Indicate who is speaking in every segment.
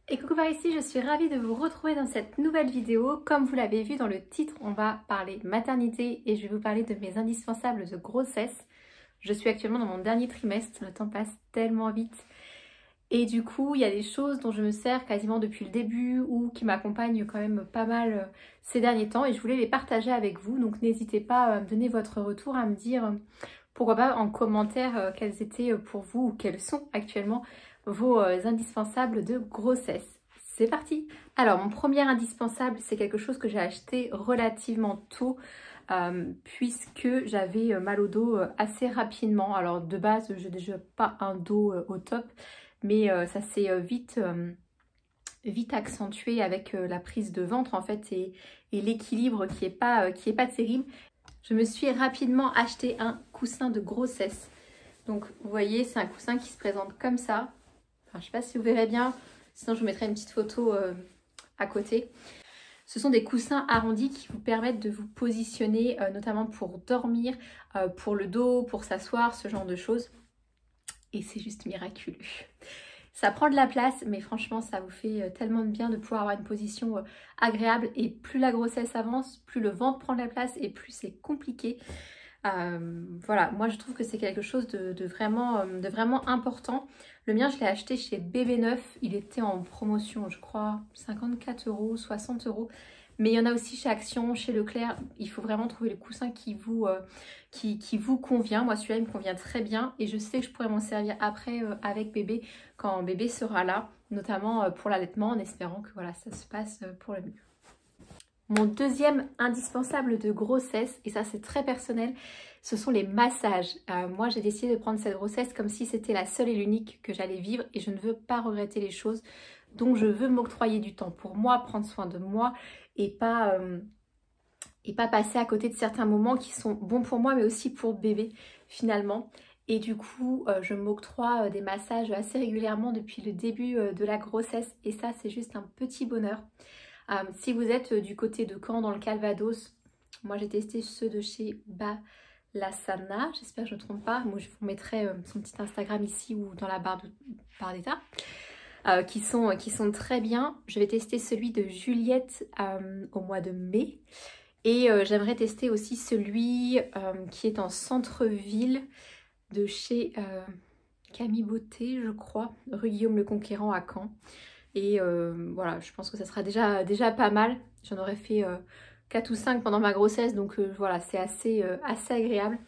Speaker 1: Et coucou par ici, je suis ravie de vous retrouver dans cette nouvelle vidéo. Comme vous l'avez vu dans le titre, on va parler maternité et je vais vous parler de mes indispensables de grossesse. Je suis actuellement dans mon dernier trimestre, le temps passe tellement vite. Et du coup, il y a des choses dont je me sers quasiment depuis le début ou qui m'accompagnent quand même pas mal ces derniers temps et je voulais les partager avec vous. Donc n'hésitez pas à me donner votre retour, à me dire pourquoi pas en commentaire quels étaient pour vous ou quels sont actuellement vos indispensables de grossesse. C'est parti! Alors mon premier indispensable, c'est quelque chose que j'ai acheté relativement tôt puisque j'avais mal au dos assez rapidement. Alors de base, je n'ai déjà pas un dos au top, mais ça s'est vite accentué avec la prise de ventre en fait et l'équilibre qui est pas terrible. Je me suis rapidement acheté un coussin de grossesse. Donc vous voyez, c'est un coussin qui se présente comme ça. Enfin, je ne sais pas si vous verrez bien, sinon je vous mettrai une petite photo à côté. Ce sont des coussins arrondis qui vous permettent de vous positionner, notamment pour dormir, pour le dos, pour s'asseoir, ce genre de choses. Et c'est juste miraculeux. Ça prend de la place, mais franchement, ça vous fait tellement de bien de pouvoir avoir une position agréable. Et plus la grossesse avance, plus le ventre prend de la place et plus c'est compliqué. Voilà, moi je trouve que c'est quelque chose de vraiment important. Le mien, je l'ai acheté chez Bébé Neuf. Il était en promotion, je crois, 54 €, 60 €. Mais il y en a aussi chez Action, chez Leclerc. Il faut vraiment trouver le coussin qui vous convient. Moi, celui-là, il me convient très bien. Et je sais que je pourrais m'en servir après avec bébé, quand bébé sera là. Notamment pour l'allaitement, en espérant que voilà, ça se passe pour le mieux. Mon deuxième indispensable de grossesse, et ça c'est très personnel, ce sont les massages. Moi j'ai décidé de prendre cette grossesse comme si c'était la seule et l'unique que j'allais vivre et je ne veux pas regretter les choses. Donc je veux m'octroyer du temps pour moi, prendre soin de moi et pas passer à côté de certains moments qui sont bons pour moi mais aussi pour bébé finalement. Et du coup, je m'octroie des massages assez régulièrement depuis le début de la grossesse et ça c'est juste un petit bonheur. Si vous êtes du côté de Caen, dans le Calvados, moi j'ai testé ceux de chez Balasana, j'espère que je ne me trompe pas. Moi je vous mettrai son petit Instagram ici ou dans la barre d'état, qui sont très bien. Je vais tester celui de Juliette au mois de mai. Et j'aimerais tester aussi celui qui est en centre-ville de chez Camille Beauté, je crois, rue Guillaume le Conquérant à Caen. Et voilà, je pense que ça sera déjà pas mal. J'en aurais fait 4 ou 5 pendant ma grossesse, donc voilà, c'est assez agréable.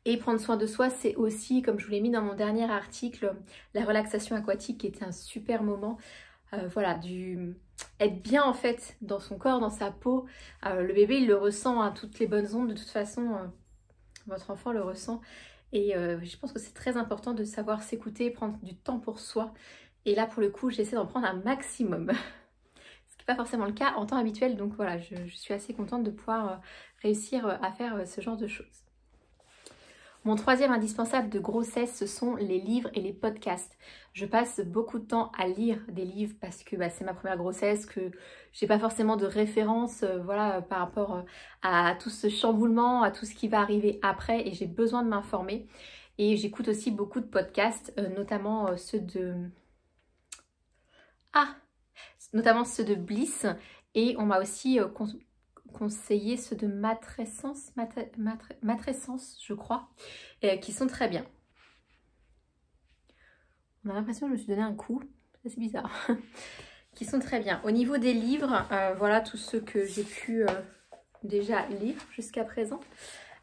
Speaker 1: Et prendre soin de soi, c'est aussi, comme je vous l'ai mis dans mon dernier article, la relaxation aquatique qui était un super moment. Voilà, être bien en fait dans son corps, dans sa peau. Le bébé, il le ressent, hein, toutes les bonnes ondes, de toute façon, votre enfant le ressent. Et je pense que c'est très important de savoir s'écouter, prendre du temps pour soi. Et là, pour le coup, j'essaie d'en prendre un maximum. Ce qui n'est pas forcément le cas en temps habituel. Donc voilà, je suis assez contente de pouvoir réussir à faire ce genre de choses. Mon troisième indispensable de grossesse, ce sont les livres et les podcasts. Je passe beaucoup de temps à lire des livres parce que c'est ma première grossesse, que j'ai pas forcément de référence voilà, par rapport à tout ce chamboulement, à tout ce qui va arriver après et j'ai besoin de m'informer. Et j'écoute aussi beaucoup de podcasts, notamment ceux de... notamment ceux de Bliss et on m'a aussi conseillé ceux de Matrescence, je crois, qui sont très bien. On a l'impression que je me suis donné un coup, c'est bizarre, qui sont très bien. Au niveau des livres, voilà tous ceux que j'ai pu déjà lire jusqu'à présent.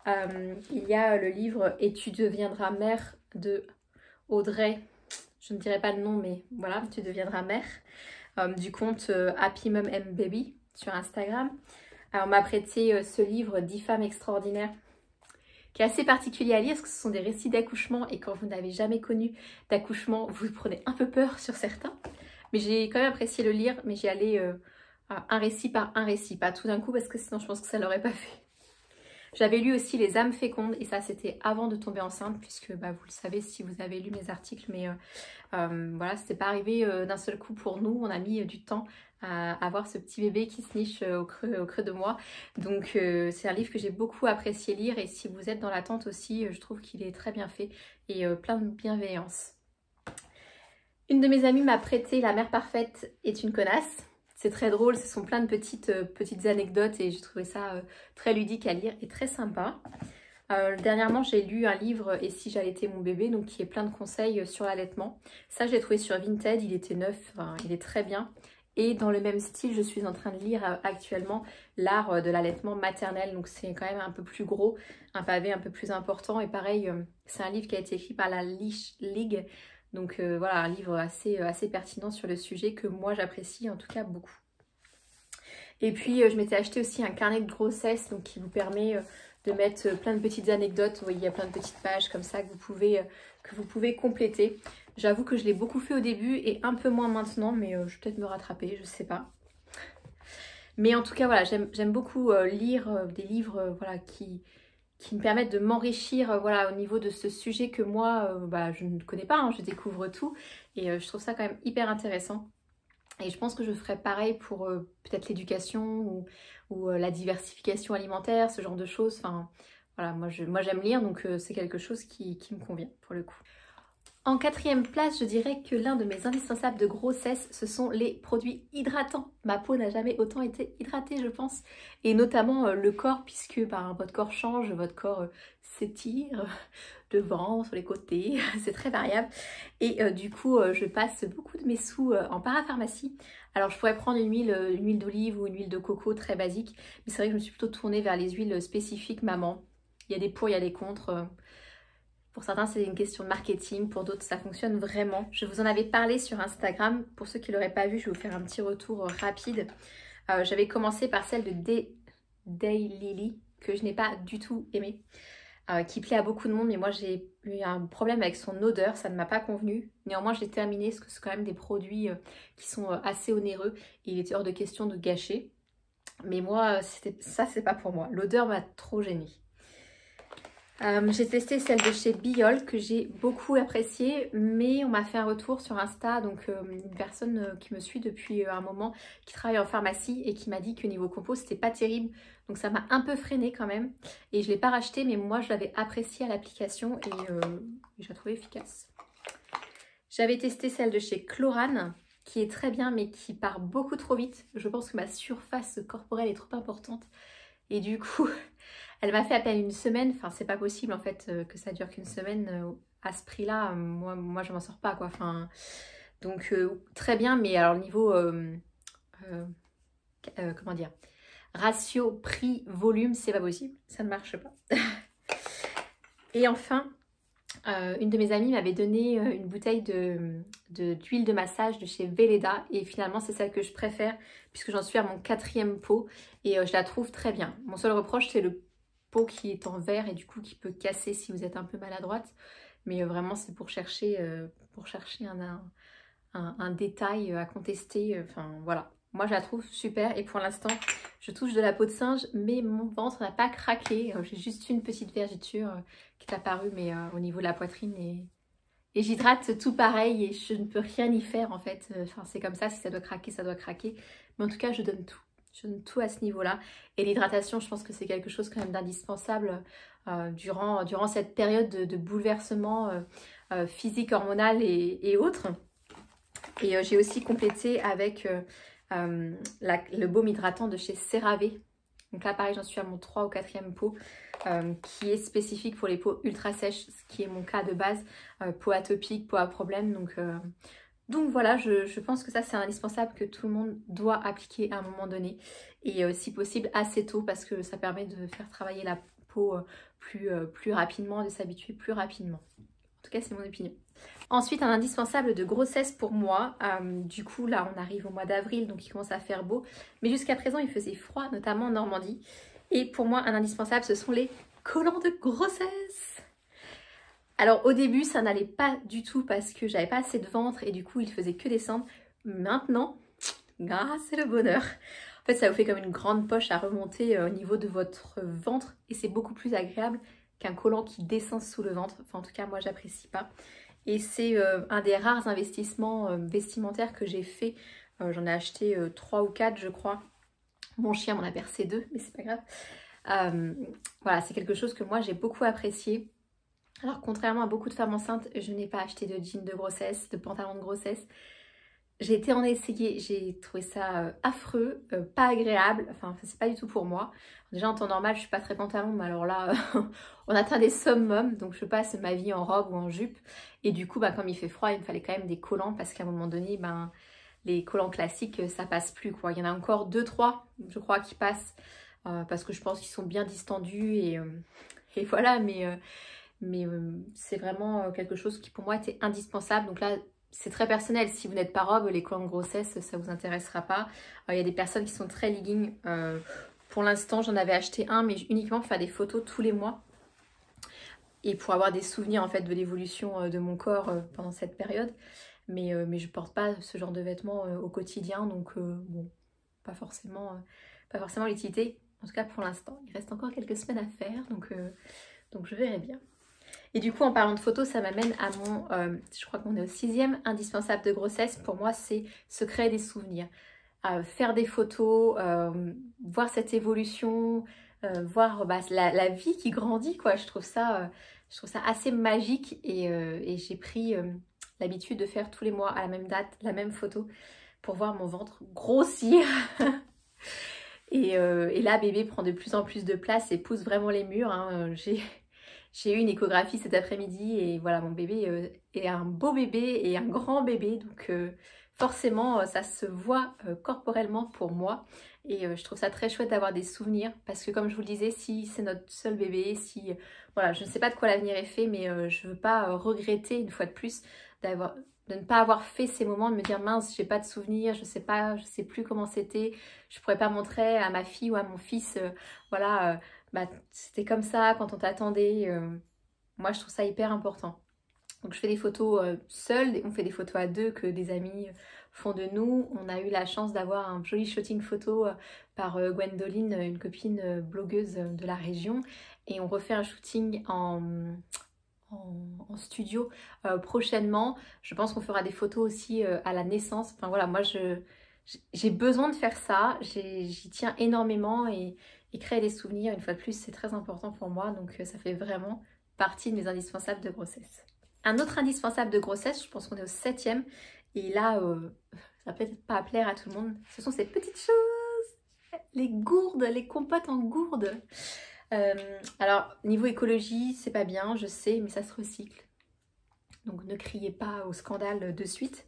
Speaker 1: Il y a le livre « Et tu deviendras mère » de Audrey, je ne dirai pas le nom mais voilà, tu deviendras mère. Du compte Happy Mum and Baby sur Instagram. Alors, on m'a prêté ce livre 10 femmes extraordinaires qui est assez particulier à lire parce que ce sont des récits d'accouchement et quand vous n'avez jamais connu d'accouchement, vous prenez un peu peur sur certains. Mais j'ai quand même apprécié le lire, mais j'y allais un récit par un récit, pas tout d'un coup parce que sinon je pense que ça ne l'aurait pas fait. J'avais lu aussi Les âmes fécondes et ça c'était avant de tomber enceinte puisque vous le savez si vous avez lu mes articles mais voilà c'était pas arrivé d'un seul coup pour nous, on a mis du temps à avoir ce petit bébé qui se niche au creux de moi. Donc c'est un livre que j'ai beaucoup apprécié lire et si vous êtes dans l'attente aussi je trouve qu'il est très bien fait et plein de bienveillance. Une de mes amies m'a prêté La mère parfaite est une connasse. C'est très drôle, ce sont plein de petites anecdotes et j'ai trouvé ça très ludique à lire et très sympa. Dernièrement, j'ai lu un livre « Et si j'allaitais mon bébé » donc qui est plein de conseils sur l'allaitement. Ça, je l'ai trouvé sur Vinted, il était neuf, enfin, il est très bien. Et dans le même style, je suis en train de lire actuellement L'art de l'allaitement maternel. Donc c'est quand même un peu plus gros, un pavé un peu plus important. Et pareil, c'est un livre qui a été écrit par la Leash League. Donc voilà, un livre assez pertinent sur le sujet que moi j'apprécie en tout cas beaucoup. Et puis je m'étais acheté aussi un carnet de grossesse donc qui vous permet de mettre plein de petites anecdotes. Vous voyez, il y a plein de petites pages comme ça que vous pouvez compléter. J'avoue que je l'ai beaucoup fait au début et un peu moins maintenant, mais je vais peut-être me rattraper, je sais pas. Mais en tout cas, voilà, j'aime beaucoup lire des livres voilà, qui me permettent de m'enrichir voilà, au niveau de ce sujet que moi, je ne connais pas, hein, je découvre tout. Et je trouve ça quand même hyper intéressant. Et je pense que je ferai pareil pour peut-être l'éducation ou la diversification alimentaire, ce genre de choses. Enfin, voilà, moi j'aime lire, donc c'est quelque chose qui me convient pour le coup. En quatrième place, je dirais que l'un de mes indispensables de grossesse, ce sont les produits hydratants. Ma peau n'a jamais autant été hydratée, je pense. Et notamment le corps, puisque votre corps change, votre corps s'étire devant, sur les côtés, c'est très variable. Et du coup, je passe beaucoup de mes sous en parapharmacie. Alors, je pourrais prendre une huile d'olive ou une huile de coco très basique. Mais c'est vrai que je me suis plutôt tournée vers les huiles spécifiques maman. Il y a des pour, il y a des contre. Pour certains, c'est une question de marketing. Pour d'autres, ça fonctionne vraiment. Je vous en avais parlé sur Instagram. Pour ceux qui ne l'auraient pas vu, je vais vous faire un petit retour rapide. J'avais commencé par celle de Daylily, que je n'ai pas du tout aimée. Qui plaît à beaucoup de monde, mais moi j'ai eu un problème avec son odeur, ça ne m'a pas convenu. Néanmoins, je l'ai terminé parce que c'est quand même des produits qui sont assez onéreux et il était hors de question de gâcher. Mais moi, ça c'est pas pour moi. L'odeur m'a trop gênée. J'ai testé celle de chez Biol que j'ai beaucoup appréciée, mais on m'a fait un retour sur Insta, donc une personne qui me suit depuis un moment, qui travaille en pharmacie et qui m'a dit que niveau compo c'était pas terrible, donc ça m'a un peu freinée quand même et je l'ai pas racheté, mais moi je l'avais appréciée à l'application et je la trouvais efficace. J'avais testé celle de chez Chlorane qui est très bien mais qui part beaucoup trop vite. Je pense que ma surface corporelle est trop importante et du coup elle m'a fait à peine une semaine. Enfin, c'est pas possible en fait que ça dure qu'une semaine à ce prix-là. Moi je m'en sors pas quoi. Enfin, donc très bien, mais alors le niveau comment dire, ratio prix-volume, c'est pas possible. Ça ne marche pas. Et enfin, une de mes amies m'avait donné une bouteille d'huile de massage de chez Velleda et finalement c'est celle que je préfère puisque j'en suis à mon 4e pot et je la trouve très bien. Mon seul reproche c'est le pot qui est en verre et du coup qui peut casser si vous êtes un peu maladroite, mais vraiment c'est pour chercher un détail à contester, enfin voilà. Moi je la trouve super et pour l'instant je touche de la peau de singe mais mon ventre n'a pas craqué, j'ai juste une petite vergeture qui est apparue mais au niveau de la poitrine et j'hydrate tout pareil et je ne peux rien y faire en fait, enfin c'est comme ça, si ça doit craquer, mais en tout cas je donne tout. Je donne tout à ce niveau-là. Et l'hydratation, je pense que c'est quelque chose quand même d'indispensable durant cette période de bouleversement physique, hormonal et autres. Et j'ai aussi complété avec le baume hydratant de chez CeraVe. Donc là, pareil, j'en suis à mon 3 ou 4e pot qui est spécifique pour les peaux ultra sèches, ce qui est mon cas de base. Peau atopique, peau à problème, donc voilà, je pense que ça c'est indispensable que tout le monde doit appliquer à un moment donné et si possible assez tôt parce que ça permet de faire travailler la peau plus rapidement, de s'habituer plus rapidement. En tout cas c'est mon opinion. Ensuite un indispensable de grossesse pour moi, du coup là on arrive au mois d'avril donc il commence à faire beau, mais jusqu'à présent il faisait froid notamment en Normandie et pour moi un indispensable ce sont les collants de grossesse. Alors au début ça n'allait pas du tout parce que j'avais pas assez de ventre et du coup il faisait que descendre. Maintenant, c'est le bonheur. En fait ça vous fait comme une grande poche à remonter au niveau de votre ventre et c'est beaucoup plus agréable qu'un collant qui descend sous le ventre. Enfin en tout cas moi j'apprécie pas. Et c'est un des rares investissements vestimentaires que j'ai fait. J'en ai acheté 3 ou 4 je crois. Mon chien m'en a percé 2 mais c'est pas grave. Voilà c'est quelque chose que moi j'ai beaucoup apprécié. Alors contrairement à beaucoup de femmes enceintes, je n'ai pas acheté de jeans de grossesse, de pantalons de grossesse. J'ai été en essayer, j'ai trouvé ça affreux, pas agréable, enfin c'est pas du tout pour moi. Déjà en temps normal je suis pas très pantalon, mais alors là on atteint des summums, donc je passe ma vie en robe ou en jupe. Et du coup comme il fait froid, il me fallait quand même des collants parce qu'à un moment donné, les collants classiques ça passe plus quoi. Il y en a encore 2-3 je crois qui passent parce que je pense qu'ils sont bien distendus et voilà, mais c'est vraiment quelque chose qui pour moi était indispensable. Donc là c'est très personnel, si vous n'êtes pas robe, les collants de grossesse, ça vous intéressera pas. Il y a des personnes qui sont très legging. Pour l'instant, j'en avais acheté un, mais uniquement pour faire des photos tous les mois. Et pour avoir des souvenirs en fait de l'évolution de mon corps pendant cette période. Mais je porte pas ce genre de vêtements au quotidien, donc bon, pas forcément l'utilité. En tout cas pour l'instant, il reste encore quelques semaines à faire, donc je verrai bien. Et du coup, en parlant de photos, ça m'amène à mon, je crois qu'on est au 6e indispensable de grossesse. Pour moi, c'est se créer des souvenirs. Faire des photos, voir cette évolution, voir la vie qui grandit, quoi. Je trouve ça assez magique et j'ai pris l'habitude de faire tous les mois à la même date, la même photo pour voir mon ventre grossir. Et là, bébé prend de plus en plus de place et pousse vraiment les murs, hein. J'ai eu une échographie cet après-midi et voilà, mon bébé est un beau bébé et un grand bébé. Donc forcément, ça se voit corporellement pour moi. Et je trouve ça très chouette d'avoir des souvenirs. Parce que comme je vous le disais, si c'est notre seul bébé, si... voilà, je ne sais pas de quoi l'avenir est fait, mais je ne veux pas regretter une fois de plus de ne pas avoir fait ces moments, de me dire mince, j'ai pas de souvenirs, je sais plus comment c'était, je pourrais pas montrer à ma fille ou à mon fils, voilà... c'était comme ça quand on t'attendait. Moi, je trouve ça hyper important. Donc, je fais des photos seule, on fait des photos à deux que des amis font de nous. On a eu la chance d'avoir un joli shooting photo par Gwendoline, une copine blogueuse de la région. Et on refait un shooting en studio prochainement. Je pense qu'on fera des photos aussi à la naissance. Enfin voilà, moi, j'ai besoin de faire ça. J'y tiens énormément et créer des souvenirs, une fois de plus, c'est très important pour moi. Donc ça fait vraiment partie de mes indispensables de grossesse. Un autre indispensable de grossesse, je pense qu'on est au 7e. Et là, ça va peut-être pas plaire à tout le monde. Ce sont ces petites choses. Les gourdes, les compotes en gourdes. Alors, niveau écologie, c'est pas bien, je sais, mais ça se recycle. Donc ne criez pas au scandale de suite.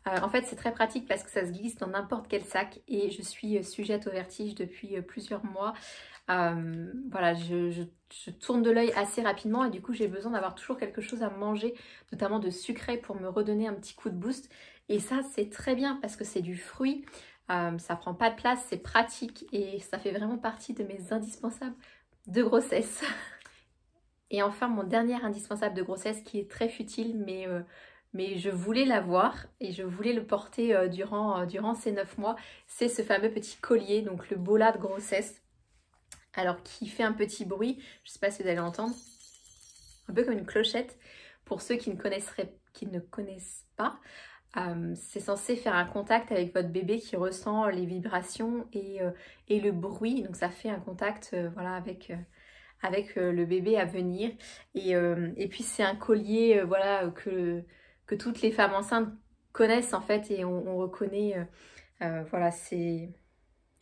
Speaker 1: En fait, c'est très pratique parce que ça se glisse dans n'importe quel sac et je suis sujette au vertige depuis plusieurs mois. Voilà, je tourne de l'œil assez rapidement et du coup, j'ai besoin d'avoir toujours quelque chose à manger, notamment de sucré pour me redonner un petit coup de boost. Et ça, c'est très bien parce que c'est du fruit, ça prend pas de place, c'est pratique et ça fait vraiment partie de mes indispensables de grossesse. Et enfin, mon dernier indispensable de grossesse qui est très futile, mais je voulais l'avoir et je voulais le porter durant ces 9 mois. C'est ce fameux petit collier, donc le bola de grossesse. Alors qui fait un petit bruit, je ne sais pas si vous allez entendre, un peu comme une clochette. Pour ceux qui ne connaissent pas, c'est censé faire un contact avec votre bébé qui ressent les vibrations et le bruit. Donc ça fait un contact voilà, avec le bébé à venir. Et puis c'est un collier voilà, que toutes les femmes enceintes connaissent en fait et on reconnaît. Voilà, c'est...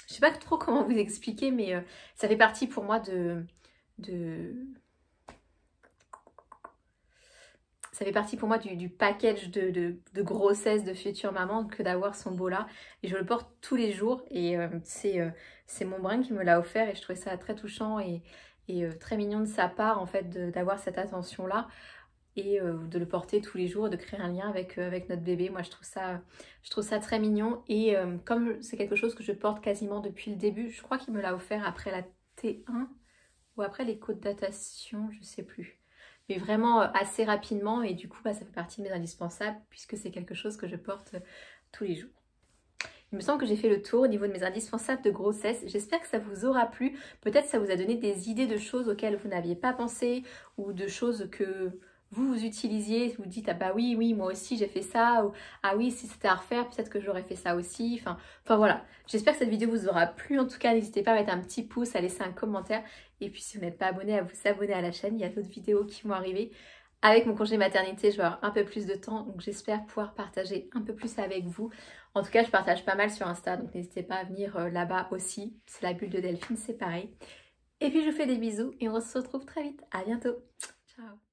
Speaker 1: Je sais pas trop comment vous expliquer, mais ça fait partie pour moi ça fait partie pour moi du package de grossesse de future maman que d'avoir son bola. Et je le porte tous les jours et c'est mon brin qui me l'a offert et je trouvais ça très touchant et très mignon de sa part en fait d'avoir cette attention-là. Et de le porter tous les jours, de créer un lien avec notre bébé. Moi, je trouve ça très mignon. Et comme c'est quelque chose que je porte quasiment depuis le début, je crois qu'il me l'a offert après la T1 ou après l'écho de datation, je sais plus. Mais vraiment assez rapidement. Et du coup, ça fait partie de mes indispensables puisque c'est quelque chose que je porte tous les jours. Il me semble que j'ai fait le tour au niveau de mes indispensables de grossesse. J'espère que ça vous aura plu. Peut-être ça vous a donné des idées de choses auxquelles vous n'aviez pas pensé ou de choses que... vous utilisiez, vous dites ah bah oui moi aussi j'ai fait ça, ou ah oui si c'était à refaire peut-être que j'aurais fait ça aussi, enfin voilà, j'espère que cette vidéo vous aura plu. En tout cas n'hésitez pas à mettre un petit pouce, à laisser un commentaire Et puis si vous n'êtes pas abonné, à vous abonner à la chaîne. Il y a d'autres vidéos qui vont arriver. Avec mon congé maternité, je vais avoir un peu plus de temps, donc j'espère pouvoir partager un peu plus avec vous. En tout cas, je partage pas mal sur Insta, donc n'hésitez pas à venir là-bas aussi. C'est la bulle de Delphine, c'est pareil. Et puis je vous fais des bisous et on se retrouve très vite. À bientôt. Ciao.